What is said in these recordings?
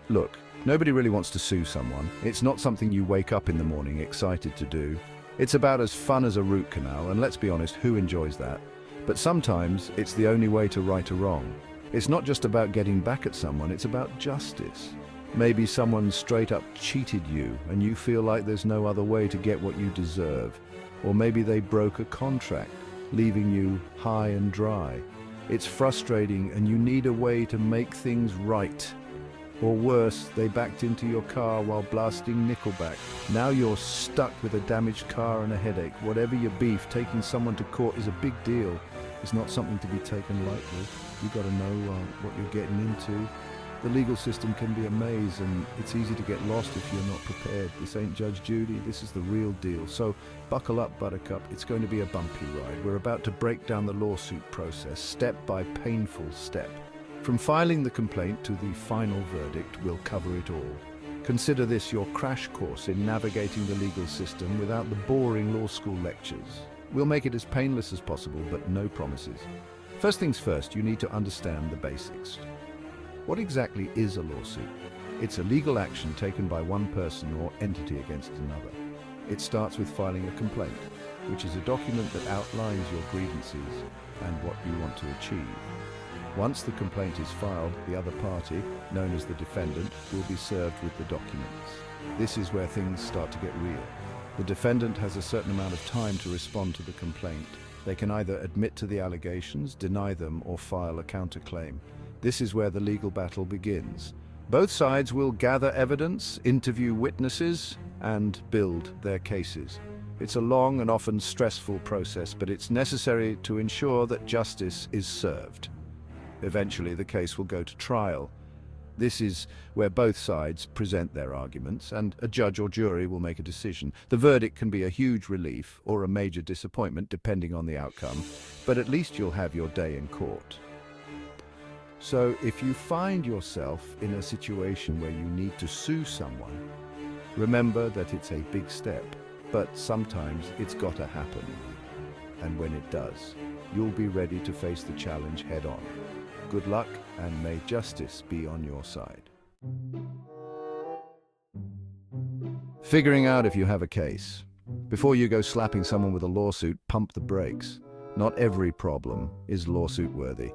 Look, nobody really wants to sue someone. It's not something you wake up in the morning excited to do. It's about as fun as a root canal, and let's be honest, who enjoys that? But sometimes it's the only way to right a wrong. It's not just about getting back at someone, it's about justice. Maybe someone straight up cheated you and you feel like there's no other way to get what you deserve. Or maybe they broke a contract, leaving you high and dry. It's frustrating and you need a way to make things right. Or worse, they backed into your car while blasting Nickelback. Now you're stuck with a damaged car and a headache. Whatever your beef, taking someone to court is a big deal. It's not something to be taken lightly. You've got to know what you're getting into. The legal system can be a maze and it's easy to get lost if you're not prepared. This ain't Judge Judy, this is the real deal. So buckle up, Buttercup, it's going to be a bumpy ride. We're about to break down the lawsuit process, step by painful step. From filing the complaint to the final verdict, we'll cover it all. Consider this your crash course in navigating the legal system without the boring law school lectures. We'll make it as painless as possible, but no promises. First things first, you need to understand the basics. What exactly is a lawsuit? It's a legal action taken by one person or entity against another. It starts with filing a complaint, which is a document that outlines your grievances and what you want to achieve. Once the complaint is filed, the other party, known as the defendant, will be served with the documents. This is where things start to get real. The defendant has a certain amount of time to respond to the complaint. They can either admit to the allegations, deny them, or file a counterclaim. This is where the legal battle begins. Both sides will gather evidence, interview witnesses, and build their cases. It's a long and often stressful process, but it's necessary to ensure that justice is served. Eventually, the case will go to trial. This is where both sides present their arguments, and a judge or jury will make a decision. The verdict can be a huge relief or a major disappointment, depending on the outcome, but at least you'll have your day in court. So, if you find yourself in a situation where you need to sue someone, remember that it's a big step, but sometimes it's got to happen. And when it does, you'll be ready to face the challenge head-on. Good luck, and may justice be on your side. Figuring out if you have a case. Before you go slapping someone with a lawsuit, pump the brakes. Not every problem is lawsuit-worthy.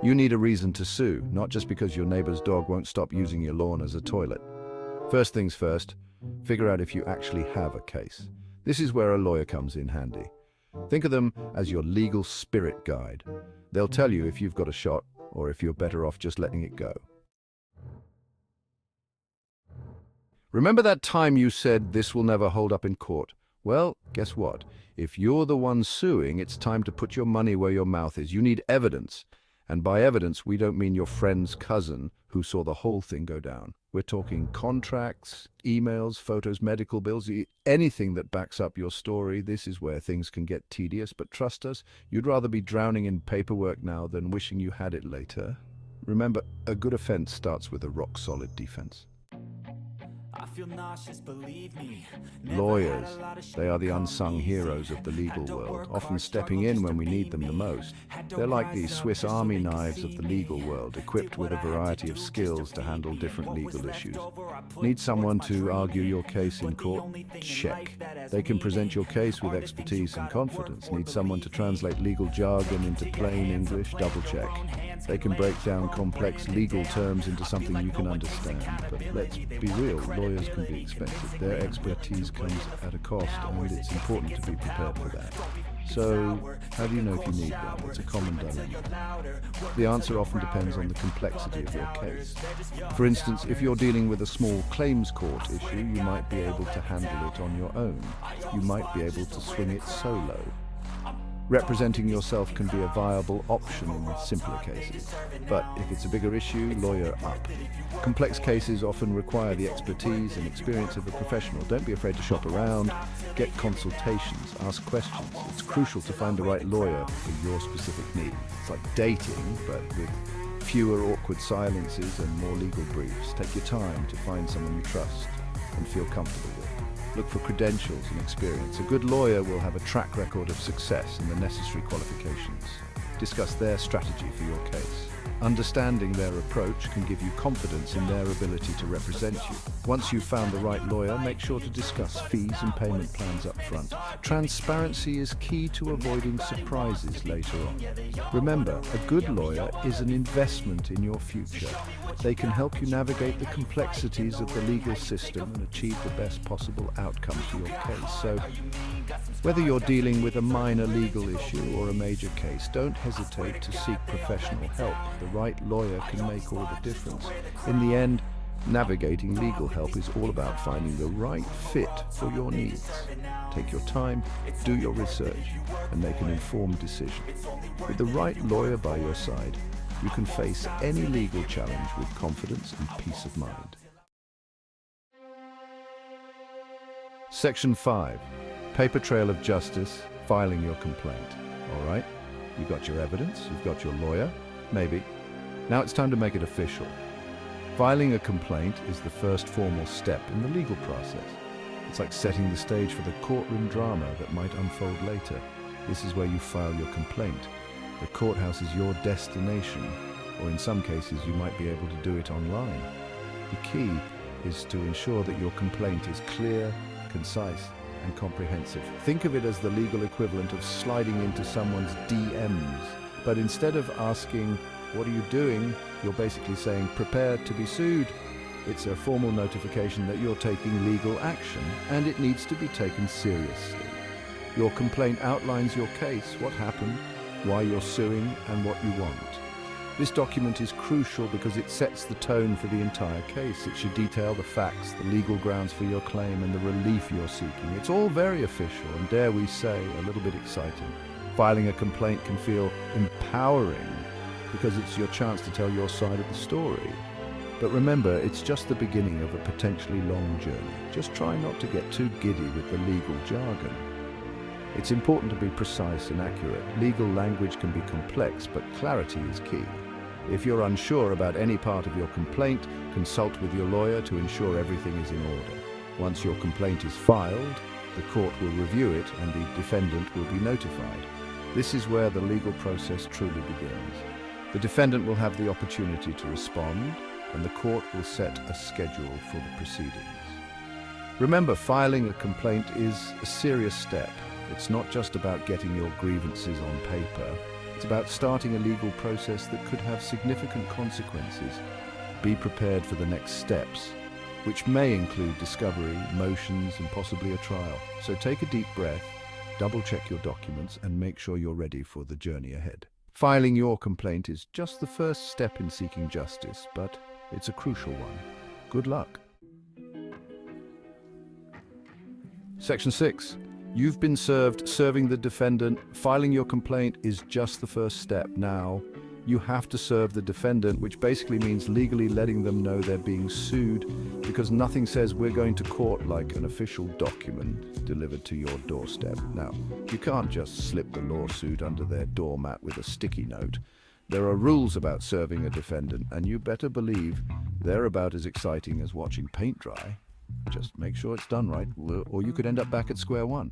You need a reason to sue, not just because your neighbor's dog won't stop using your lawn as a toilet. First things first, figure out if you actually have a case. This is where a lawyer comes in handy. Think of them as your legal spirit guide. They'll tell you if you've got a shot, or if you're better off just letting it go. Remember that time you said this will never hold up in court? Well, guess what? If you're the one suing, it's time to put your money where your mouth is. You need evidence. And by evidence, we don't mean your friend's cousin who saw the whole thing go down. We're talking contracts, emails, photos, medical bills, anything that backs up your story. This is where things can get tedious, but trust us, you'd rather be drowning in paperwork now than wishing you had it later. Remember, a good offense starts with a rock-solid defense. I feel nauseous, believe me. Lawyers, they are the unsung heroes of the legal world, often stepping in when we need them the most. They're like the Swiss Army knives of the legal world, equipped with a variety of skills to handle different legal issues. Need someone to argue your case in court? Check. They can present your case with expertise and confidence. Need someone to translate legal jargon into plain English? Double check. They can break down complex legal terms into something you can understand. But let's be real, lawyers can be expensive. Their expertise comes at a cost, and it's important to be prepared for that. So, how do you know if you need one? It's a common dilemma. The answer often depends on the complexity of your case. For instance, if you're dealing with a small claims court issue, you might be able to handle it on your own. You might be able to swing it solo. Representing yourself can be a viable option in simpler cases. But if it's a bigger issue, lawyer up. Complex cases often require the expertise and experience of a professional. Don't be afraid to shop around, get consultations, ask questions. It's crucial to find the right lawyer for your specific need. It's like dating, but with fewer awkward silences and more legal briefs. Take your time to find someone you trust and feel comfortable with. Look for credentials and experience. A good lawyer will have a track record of success and the necessary qualifications. Discuss their strategy for your case. Understanding their approach can give you confidence in their ability to represent you. Once you've found the right lawyer, make sure to discuss fees and payment plans up front. Transparency is key to avoiding surprises later on. Remember, a good lawyer is an investment in your future. They can help you navigate the complexities of the legal system and achieve the best possible outcome for your case. So, whether you're dealing with a minor legal issue or a major case, don't hesitate to seek professional help. The right lawyer can make all the difference. In the end, navigating legal help is all about finding the right fit for your needs. Take your time, do your research, and make an informed decision. With the right lawyer by your side, you can face any legal challenge with confidence and peace of mind. Section 5. Paper trail of justice, filing your complaint. All right, you've got your evidence, you've got your lawyer, maybe. Now it's time to make it official. Filing a complaint is the first formal step in the legal process. It's like setting the stage for the courtroom drama that might unfold later. This is where you file your complaint. The courthouse is your destination, or in some cases you might be able to do it online. The key is to ensure that your complaint is clear, concise, and comprehensive. Think of it as the legal equivalent of sliding into someone's DMs. But instead of asking, "What are you doing?" you're basically saying, "Prepare to be sued." It's a formal notification that you're taking legal action, and it needs to be taken seriously. Your complaint outlines your case, what happened, why you're suing, and what you want. This document is crucial because it sets the tone for the entire case. It should detail the facts, the legal grounds for your claim, and the relief you're seeking. It's all very official and, dare we say, a little bit exciting. Filing a complaint can feel empowering because it's your chance to tell your side of the story. But remember, it's just the beginning of a potentially long journey. Just try not to get too giddy with the legal jargon. It's important to be precise and accurate. Legal language can be complex, but clarity is key. If you're unsure about any part of your complaint, consult with your lawyer to ensure everything is in order. Once your complaint is filed, the court will review it and the defendant will be notified. This is where the legal process truly begins. The defendant will have the opportunity to respond, and the court will set a schedule for the proceedings. Remember, filing a complaint is a serious step. It's not just about getting your grievances on paper. It's about starting a legal process that could have significant consequences. Be prepared for the next steps, which may include discovery, motions, and possibly a trial. So take a deep breath, double-check your documents, and make sure you're ready for the journey ahead. Filing your complaint is just the first step in seeking justice, but it's a crucial one. Good luck. Section 6. You've been served. Serving the defendant. Filing your complaint is just the first step. Now, you have to serve the defendant, which basically means legally letting them know they're being sued, because nothing says we're going to court like an official document delivered to your doorstep. Now, you can't just slip the lawsuit under their doormat with a sticky note. There are rules about serving a defendant, and you better believe they're about as exciting as watching paint dry. Just make sure it's done right, or you could end up back at square one.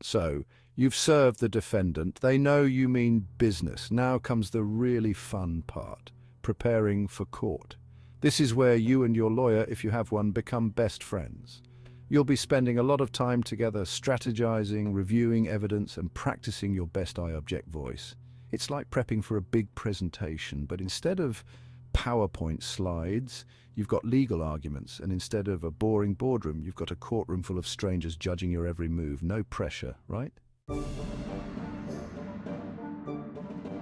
So, you've served the defendant. They know you mean business. Now comes the really fun part, preparing for court. This is where you and your lawyer, if you have one, become best friends. You'll be spending a lot of time together, strategizing, reviewing evidence, and practicing your best I object voice. It's like prepping for a big presentation, but instead of PowerPoint slides, you've got legal arguments, and instead of a boring boardroom, you've got a courtroom full of strangers judging your every move. No pressure, right?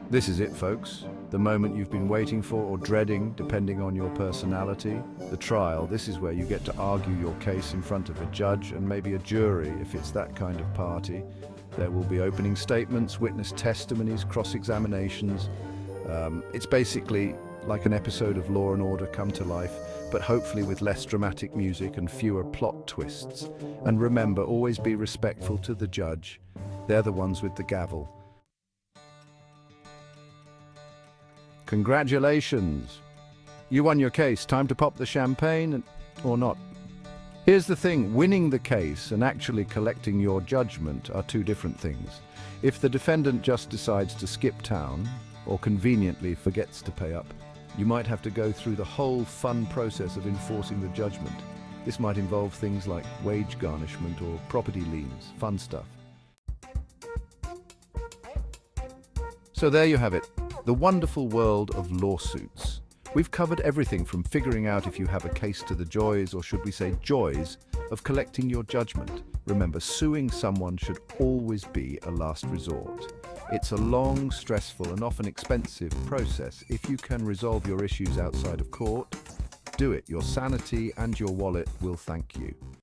This is it, folks. The moment you've been waiting for or dreading, depending on your personality. The trial. This is where you get to argue your case in front of a judge and maybe a jury, if it's that kind of party. There will be opening statements, witness testimonies, cross-examinations. It's basically like an episode of Law and Order come to life, but hopefully with less dramatic music and fewer plot twists. And remember, always be respectful to the judge. They're the ones with the gavel. Congratulations! You won your case. Time to pop the champagne, or not. Here's the thing, winning the case and actually collecting your judgment are two different things. If the defendant just decides to skip town or conveniently forgets to pay up, you might have to go through the whole fun process of enforcing the judgment. This might involve things like wage garnishment or property liens, fun stuff. So there you have it, the wonderful world of lawsuits. We've covered everything from figuring out if you have a case to the joys, or should we say joys, of collecting your judgment. Remember, suing someone should always be a last resort. It's a long, stressful, and often expensive process. If you can resolve your issues outside of court, do it. Your sanity and your wallet will thank you.